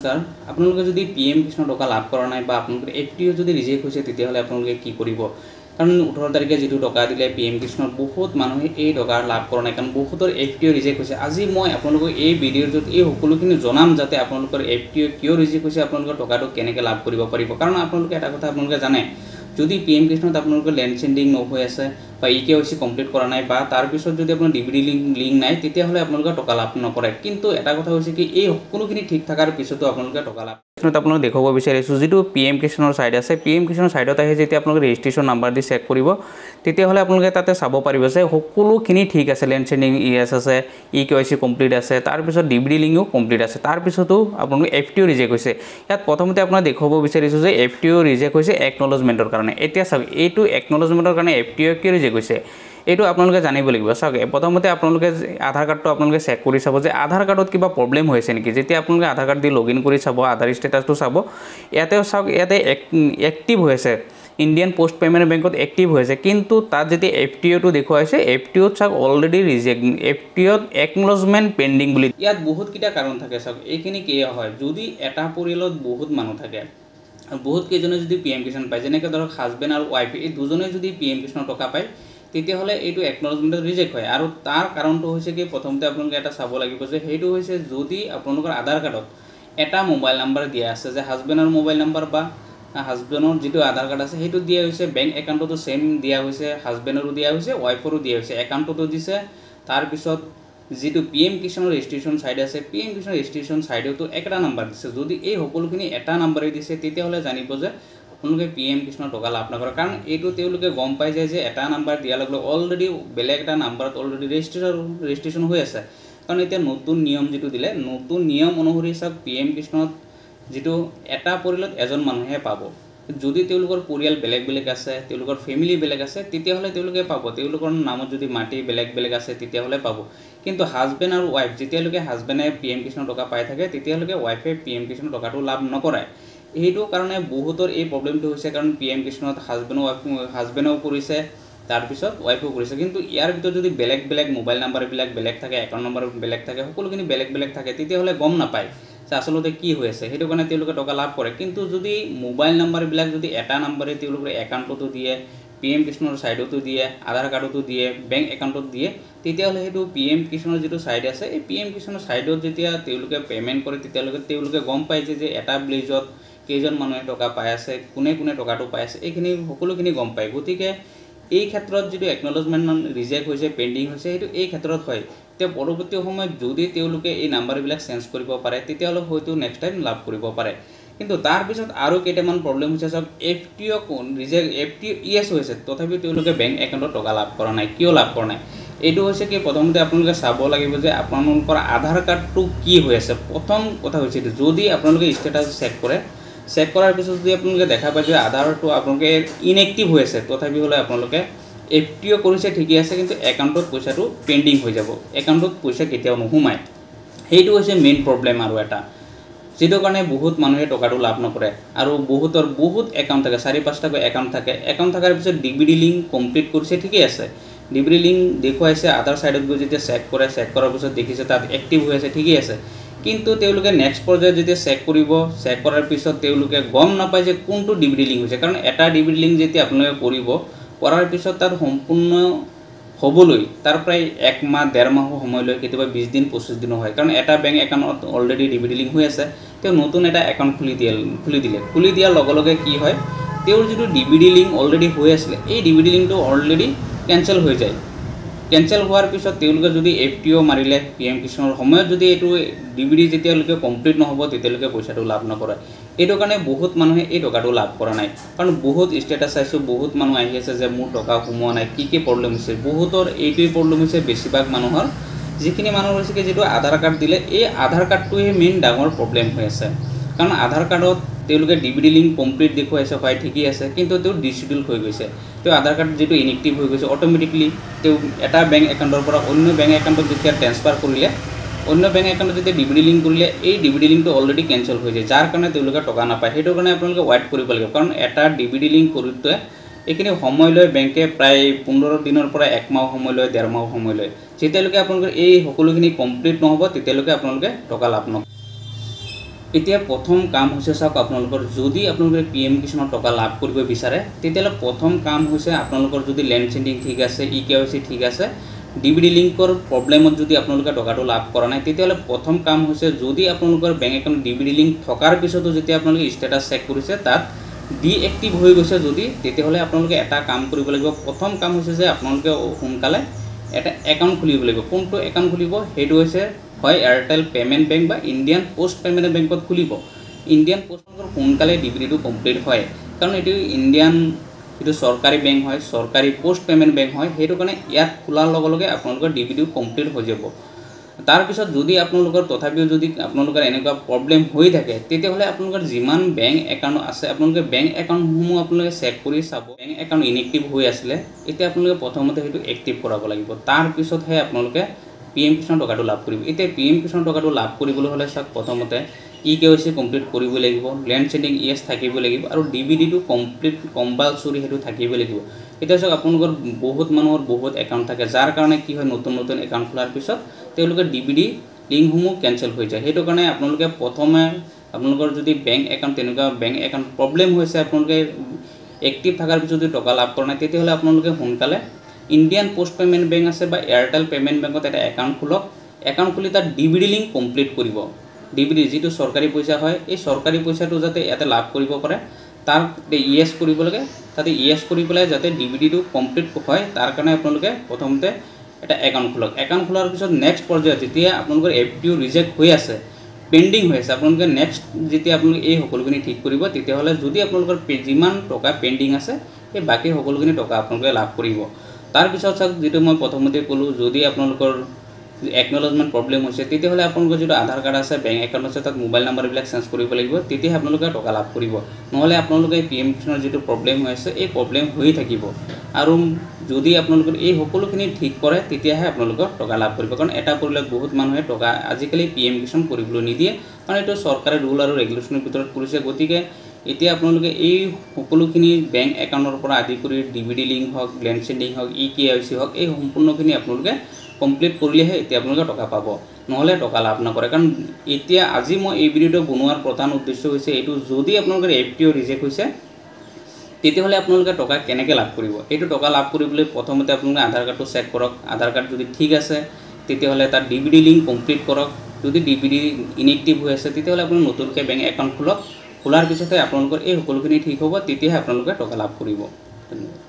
sir আপোনালোকে যদি PM Krishna টকা লাভ কৰা নাই বা আপোনালোকৰ এফটিও যদি ৰিজেক্ট হৈছে তেতিয়াহ'লে আপোনালোকে কি কৰিব কাৰণ 18 তাৰিখে যেটো টকা দিলে পিএম কৃষ্ণৰ বহুত মানুহে এই টকা লাভ কৰা নাই কাৰণ বহুতৰ এফটিও ৰিজেক্ট হৈছে আজি মই আপোনালোকক এই ভিডিঅ'ৰ যত এই সকলোখিনি জনাম যাতে আপোনালোকৰ এফটিও কিয় ৰিজেক্ট হৈছে আপোনালোকৰ টকাটো কেনেকৈ লাভ কৰিব পাৰিব কাৰণ আপোনালোকে এটা কথা আপোনালোকে জানে যদি পিএম কৃষ্ণত আপোনালোকৰ লেন্ড সেন্ডিং নহৈ আছে বা ইকেওয়াইসি কমপ্লিট কৰা নাই বা তাৰ পিছত যদি আপোনাৰ ডিবিডি লিংক নাই তেতিয়াহ'লে আপোনালোকে টকা লাভ নকৰে কিন্তু এটা কথা হৈছে কি এই সকলোখিনি ঠিক থাকাৰ পিছতো আপোনালোকে টকা লাভ আপোনালোকে দেখাব বিচাৰিছো যেটো পিএম কৃষ্ণৰ সাইড আছে পিএম কৃষ্ণৰ সাইডত আহি যেতিয়া আপোনালোকে ৰেজিষ্ট্ৰেচন নাম্বাৰ দি চেক কৰিব তেতিয়াহ'লে আপোনালোকে তাতে চাব পাৰিব যে সকলোখিনি ঠিক আছে লেন্ড সেন্ডিং ইএস আছে ইকেওয়াইসি কমপ্লিট আছে তাৰ পিছত ডিবিডি লিংকও কমপ্লিট আছে তাৰ পিছতো আপোনালোকে এফটিও ৰিজেক্ট হৈছে ইয়াত প্ৰথমতে আপোনাক দেখাব বিচাৰিছো যে এফটিও ৰিজেক্ট হৈছে একনলেজমেন্টৰ কাৰণে এতিয়া চাওক এইটো একনলেজমেন্টৰ কাৰণে এফটিও কি ৰিজেক্ট হৈছে এইটো আপোনালোকে জানিব লাগিব চাওক প্ৰথমতে আপোনালোকে আধাৰ কাৰ্ডটো আপোনালোকে চেক কৰি চাব যে আধাৰ কাৰ্ডত কিবা প্ৰবলেম হৈছে নেকি যেতিয়া আপোনালোকে আধাৰ কাৰ্ড দি লগইন কৰি চাব আধাৰ ষ্টেটাসটো চাব ইয়াতে চাওক ইয়াতে এক্টিভ হৈছে ইন্ডিয়ান পোষ্ট পেমেন্ট বেংকত এক্টিভ হৈছে কিন্তু তাত যদি এফটিওটো দেখুৱাইছে এফটিওত চাওক অলৰেডি ৰিজেক্ট এফটিওত একনলেজমেন্ট পেন্ডিং বুলি ইয়াত বহুত কিটা কাৰণ থাকে চাওক এইখিনি কি হয় যদি এটা পৰিয়ালত বহুত মানুহ থাকে বহুত কেজনে যদি পিএম কিষাণ পায় যেনেকৈ ধৰক হাজবেণ্ড আৰু ওয়াইফ এই দুজনে যদি পিএম কিষাণ টকা পায় তেতিয়াহ'লে এইটো একনলেজমেন্ট ৰিজেক্ট হয় আৰু তাৰ কাৰণটো হৈছে কি প্ৰথমতে আপোনালোকে এটা চাব লাগিব যে হেইটো হৈছে যদি আপোনালোকৰ আধাৰ কাৰ্ডত এটা মোবাইল নাম্বাৰ দিয়া আছে যে হাজবেণ্ডৰ মোবাইল নাম্বাৰ বা হাজবেণ্ডৰ যেটো আধাৰ কাৰ্ড আছে হেইটো দিয়া হৈছে বেংক একাউণ্টটো সেম দিয়া হৈছে হাজবেণ্ডৰো দিয়া হৈছে ওয়াইফৰো দিয়া হৈছে একাউণ্টটো দিছে তাৰ পিছত যেটো পিএম কিষাণৰ ৰেজিষ্ট্ৰেচন সাইড আছে পিএম কিষাণ ৰেজিষ্ট্ৰেচন সাইডতো একটা নাম্বাৰ দিছে যদি এই সকলোখিনি এটা নাম্বাৰে দিছে তেতিয়াহ'লে জানিব যে আপোনালোকে পিএম কৃষ্ণ টকা লাভ নকৰে কাৰণ এইটো তেওঁলোকে গম পাই যায় যে এটা নাম্বাৰ দিয়াৰ লগে অলৰেডি বেলেগ এটা নাম্বাৰত অলৰেডি ৰেজিষ্ট্ৰেচন হৈ আছে কাৰণ এতিয়া নতুন নিয়ম যেটো দিলে নতুন নিয়ম অনুসৰি সব পিএম কৃষ্ণত যেটো এটা পৰিয়ালত এজন মানুহে পাব যদি তেওঁলোকৰ পৰিয়াল বেলেগ বেলেগ আছে তেওঁলোকৰ ফ্যামিলি বেলেগ আছে তেতিয়াহ'লে তেওঁলোকে পাব তেওঁলোকৰ নামত যদি মাটি বেলেগ বেলেগ আছে তেতিয়াহ'লে পাব কিন্তু হাজবেণ্ড আৰু ওয়াইফ যেতিয়ালৈকে হাজবেণ্ডে পিএম কৃষ্ণ টকা পাই থাকে তেতিয়ালৈকে ওয়াইফে পিএম কৃষ্ণ টকাটো লাভ নকৰে এইটো কাৰণে বহুতৰ এই প্ৰবলেমটো হৈছে কাৰণ পিএম কৃষ্ণত হাজবেণ্ডও কৰিছে তাৰ পিছত ওয়াইফও কৰিছে কিন্তু ইয়াৰ ভিতৰত যদি বেলেগ বেলেগ মোবাইল নাম্বাৰ বিলাক বেলেগ থাকে একাউণ্ট নাম্বাৰ বেলেগ থাকে সকলোখিনি বেলেগ বেলেগ থাকে তেতিয়াহ'লে গম নাপায় যে আসলতে কি হৈ আছে হেতু কাৰণে তেওঁলোকে টকা লাভ কৰে কিন্তু যদি মোবাইল নাম্বাৰ বিলাক যদি এটা নাম্বাৰে তেওঁলোকৰ একাউণ্টটো দিয়ে পিএম কৃষ্ণৰ সাইডতো দিয়ে আধাৰ কাৰ্ডতো দিয়ে বেংক একাউণ্টত দিয়ে তেতিয়াহ'লে হেতু পিএম কৃষ্ণৰ যেটো সাইড আছে এই পিএম কৃষ্ণৰ সাইডত যেতিয়া তেওঁলোকে পেমেন্ট কৰে তেতিয়ালৈকে গম পায় যে এটা ব্লেজত কেইজন মানুহে টকা পাই আছে কোনে কোনে টকাটো পাই আছে এইখিনি সকলোখিনি গম পায় গতিকে এই ক্ষেত্ৰত যেটো একনলেজমেন্ট ৰিজেক্ট হৈছে পেন্ডিং হৈছে হেতু এই ক্ষেত্ৰত হয় তে পৰৱৰ্তী সময়ত যদি তেওঁলোকে এই নাম্বাৰবিলাক চেঞ্জ কৰিব পাৰে তেতিয়াহ'লে হয়তো নেক্সট টাইম লাভ কৰিব পাৰে কিন্তু তাৰ পিছত আৰু কেইটামান প্ৰবলেম হৈছে সব এফটিও কোন ৰিজেক্ট এফটিও ইএস হৈছে তথাপি তেওঁলোকে বেংক একাউণ্টত টকা লাভ কৰা নাই কিয় লাভ কৰা নাই এইটো হৈছে কি প্ৰথমতে আপোনালোকে চাব লাগিব যে আপোনালোকৰ আধাৰ কাৰ্ডটো কি হৈ আছে প্ৰথম কথা হৈছে যদি আপোনালোকে ষ্টেটাস চেক কৰাৰ পিছত যদি আপোনালোকে দেখা পায় যে আধাৰটো আপোনালোকে ইনএক্টিভ হৈ আছে তথাপি হলে আপোনালোকে এফটিও কৰিছে ঠিকই আছে কিন্তু একাউণ্টত পইচাটো পেন্ডিং হৈ যাব একাউণ্টত পইচা কেতিয়াও নোহোমায় হেইটো হৈছে মেইন প্ৰবলেম আৰু এটা যেটো কাৰণে বহুত মানুহে টকাটো লাভ নকৰে আৰু বহুতৰ বহুত একাউণ্ট থাকে 4-5টা একাউণ্ট থাকে একাউণ্ট থাকাৰ পিছত ডিবিডি লিংক কমপ্লিট কৰিছে ঠিকই আছে ডিবিডি লিংক দেখুৱাইছে আধাৰ সাইডত গৈ যেতিয়া চেক কৰাৰ পিছত দেখিছে তাত এক্টিভ হৈ আছে ঠিকই আছে কিন্তু তেওঁলোকে নেক্সট পৰ্যায়ত যেতিয়া চেক কৰাৰ পিছত তেওঁলোকে গম নাপায় যে কোনটো ডিবিডি লিংক হৈছে কাৰণ এটা ডিবিডি লিংক যেতিয়া আপোনালোকে কৰাৰ পিছত তাৰ সম্পূৰ্ণ হবলৈ তাৰ প্ৰায় 1 মাহ 1.5 মাহ সময় লয় কেতিয়াবা 20 দিন 25 দিন হয় কাৰণ এটা বেংক একাউণ্টত অলৰেডি ডিবিডি লিংক হৈ আছে তে নতুন এটা একাউণ্ট খুলি দিয়াৰ লগে লগে কি হয় তেওঁৰ যেটো ডিবিডি লিংক অলৰেডি হৈ আছিল এই ডিবিডি লিংকটো অলৰেডি কেনসেল হৈ যায় কেনসেল হোৱাৰ পিছত তেওঁলোকে যদি এফটিও মাৰিলে পিএম কৃষ্ণৰ সময়ত যদি এটো ডিবিডি যেতিয়ালৈকে কমপ্লিট নহব তেতিয়ালৈকে পইচাটো লাভ নকৰে এইটো কাৰণে বহুত মানুহে এই টকাটো লাভ কৰা নাই কাৰণ বহুত ষ্টেটাস চাইছো বহুত মানুহ আহি আছে যে মোৰ টকা সোমোৱা নাই কি প্ৰবলেম হৈছে বহুতৰ এইটোই প্ৰবলেম হৈছে বেছিভাগ মানুহৰ যিখিনি মানুহ হৈছে কি যেটো আধাৰ কাৰ্ড দিলে এই আধাৰ কাৰ্ডটোৱে মেইন ডাঙৰ প্ৰবলেম হৈ আছে কাৰণ আধাৰ কাৰ্ডত তেওঁলোকে ডিবিডি লিংক কমপ্লিট দেখুৱাইছে হয় ঠিকই আছে কিন্তু তেও ডিসিডিউল হৈ গৈছে তেও আধাৰ কাৰ্ড যেটো ইনএক্টিভ হৈ গৈছে অটোমেটিক্যালি তেও এটা বেংক একাউণ্টৰ পৰা অন্য বেংক একাউণ্টত যেতিয়া ট্ৰান্সফাৰ কৰিলে অন্য বেংক একাউণ্টত যেতিয়া ডিবিডি লিংক কৰিলে এই ডিবিডি লিংকটো অলৰেডি কেনসেল হৈ যায় যাৰ কাৰণে তেওঁলোকে টকা নাপায় হেতু কাৰণে আপোনালোকে ওয়েট কৰিব লাগিব কাৰণ এটা ডিবিডি লিংক কৰোতে এখিনি সময় লয় বেংকে প্ৰায় 15 দিনৰ পৰা 1 মাহ সময় লয় 1.5 মাহ সময় লয় যেতিয়ালৈকে আপোনালোকৰ এই সকলোখিনি কমপ্লিট নহব তেতিয়ালৈকে আপোনালোকে টকা লাভ নকৰে এতিয়া প্ৰথম কাম হৈছে চাওক আপোনালোকৰ যদি আপোনালোকে PM কিষাণৰ টকা লাভ কৰিব বিচাৰে তেতিয়াহ'লে প্ৰথম কাম হৈছে আপোনালোকৰ যদি লেণ্ড চেণ্ডিং ঠিক আছে EKYC ঠিক আছে ডিবিডি লিংকৰ প্ৰব্লেমত যদি আপোনালোকে টকাটো লাভ কৰা নাই তেতিয়াহ'লে প্ৰথম কাম হৈছে যদি আপোনালোকৰ বেংক একাউণ্ট ডিবিডি লিংক থকাৰ পিছতো যেতিয়া আপোনালোকে ষ্টেটাছ চেক কৰিছে তাত ডিএক্টিভ হৈ গৈছে যদি তেতিয়াহ'লে আপোনালোকে এটা কাম কৰিব লাগিব প্ৰথম কাম হৈছে যে আপোনালোকে সোনকালে এটা একাউণ্ট খুলিব লাগিব কোনটো একাউণ্ট খুলিব সেইটো হৈছে হয় এয়াৰটেল পেমেণ্ট বেংক বা ইণ্ডিয়ান পোষ্ট পেমেণ্ট বেংকত খুলিব ইণ্ডিয়ান পোষ্ট বেংকৰ সোনকালে ডিবিডিটো কমপ্লিট হয় কাৰণ এইটো ইণ্ডিয়ান এইটো চৰকাৰী বেংক হয় চৰকাৰী পোষ্ট পেমেণ্ট বেংক হয় সেইটো কাৰণে ইয়াত খোলাৰ লগে লগে আপোনালোকৰ ডিবিডিও কমপ্লিট হৈ যাব তাৰপিছত যদি আপোনালোকৰ তথাপিও যদি আপোনালোকৰ এনেকুৱা প্ৰব্লেম হৈ থাকে তেতিয়াহ'লে আপোনালোকৰ যিমান বেংক একাউণ্ট আছে আপোনালোকে বেংক একাউণ্টসমূহ আপোনালোকে চেক কৰি চাব বেংক একাউণ্ট ইনএক্টিভ হৈ আছিলে এতিয়া আপোনালোকে প্ৰথমতে সেইটো এক্টিভ কৰাব লাগিব তাৰপিছতহে আপোনালোকে PM কিষাণৰ টকাটো লাভ কৰিব এতিয়া PM কিষাণৰ টকাটো লাভ কৰিবলৈ হ'লে চাওক প্ৰথমতে EKYC কমপ্লিট কৰিব লাগিব লেণ্ড চেণ্ডিং ইয়েছ থাকিব লাগিব আৰু ডিবিডিটো কমপ্লিট কম্পালচৰি সেইটো থাকিব লাগিব এতিয়া চাওক আপোনালোকৰ বহুত মানুহৰ বহুত একাউণ্ট থাকে যাৰ কাৰণে কি হয় নতুন নতুন একাউণ্ট খোলাৰ পিছত তেওঁলোকে ডিবিডি লিংকসমূহ কেঞ্চেল হৈ যায় সেইটো কাৰণে আপোনালোকে প্ৰথমে আপোনালোকৰ যদি বেংক একাউণ্ট তেনেকুৱা বেংক একাউণ্ট প্ৰব্লেম হৈছে আপোনালোকে এক্টিভ থকাৰ পিছত যদি টকা লাভ কৰা নাই তেতিয়াহ'লে আপোনালোকে সোনকালে ইণ্ডিয়ান পোষ্ট পেমেণ্ট বেংক আছে বা এয়াৰটেল পেমেণ্ট বেংকত এটা একাউণ্ট খোলক একাউণ্ট খুলি তাত ডিবিডি লিংক কমপ্লিট কৰিব ডিবিডি যিটো চৰকাৰী পইচা হয় এই চৰকাৰী পইচাটো যাতে ইয়াতে লাভ কৰিব পাৰে তাৰ ইয়েছ কৰিব লাগে তাতে ইয়েছ কৰি পেলাই যাতে ডিবিডিটো কমপ্লিট হয় তাৰ কাৰণে আপোনালোকে প্ৰথমতে এটা একাউণ্ট খোলক একাউণ্ট খোলাৰ পিছত নেক্সট পৰ্যায়ত যেতিয়া আপোনালোকৰ FPO ৰিজেক্ট হৈ আছে পেণ্ডিং হৈ আছে আপোনালোকে নেক্সট যেতিয়া আপোনালোকে এই সকলোখিনি ঠিক কৰিব তেতিয়াহ'লে যদি আপোনালোকৰ যিমান টকা পেণ্ডিং আছে সেই বাকী সকলোখিনি টকা আপোনালোকে লাভ কৰিব তাৰপিছত চাওক যেটো মই প্ৰথমতে ক'লোঁ যদি আপোনালোকৰ একনলেজমেণ্ট প্ৰব্লেম হৈছে তেতিয়াহ'লে আপোনালোকৰ যিটো আধাৰ কাৰ্ড আছে বেংক একাউণ্ট আছে তাত মোবাইল নাম্বাৰবিলাক চেঞ্জ কৰিব লাগিব তেতিয়াহে আপোনালোকে টকা লাভ কৰিব নহ'লে আপোনালোকে PM কিষাণৰ যিটো প্ৰব্লেম হৈ আছে এই প্ৰব্লেম হৈ থাকিব আৰু যদি আপোনালোকৰ এই সকলোখিনি ঠিক কৰে তেতিয়াহে আপোনালোকৰ টকা লাভ কৰিব কাৰণ এটা কৰিলে বহুত মানুহে টকা আজিকালি PM কিষাণ কৰিবলৈ নিদিয়ে কাৰণ এইটো চৰকাৰে ৰুল আৰু ৰেগুলেশ্যনৰ ভিতৰত কৰিছে গতিকে এতিয়া আপোনালোকে এই সকলোখিনি বেংক একাউণ্টৰ পৰা আদি কৰি ডিবিডি লিংক হওক লেণ্ড চেণ্ডিং হওক EKYC হওক এই সম্পূৰ্ণখিনি আপোনালোকে কমপ্লিট কৰিলেহে এতিয়া আপোনালোকে টকা পাব নহ'লে টকা লাভ নকৰে কাৰণ এতিয়া আজি মই এই ভিডিঅ'টো বনোৱাৰ প্ৰধান উদ্দেশ্য হৈছে এইটো যদি আপোনালোকৰ FPO ৰিজেক্ট হৈছে তেতিয়াহ'লে আপোনালোকে টকা কেনেকৈ লাভ কৰিব এইটো টকা লাভ কৰিবলৈ প্ৰথমতে আপোনালোকে আধাৰ কাৰ্ডটো চেক কৰক আধাৰ কাৰ্ড যদি ঠিক আছে তেতিয়াহ'লে তাত ডিবিডি লিংক কমপ্লিট কৰক যদি ডিবিডি ইনএক্টিভ হৈ আছে তেতিয়াহ'লে আপুনি নতুনকৈ বেংক একাউণ্ট খোলক খোলাৰ পিছতে আপোনালোকৰ এই সকলোখিনি ঠিক হ'ব তেতিয়াহে আপোনালোকে টকা লাভ কৰিব ধন্যবাদ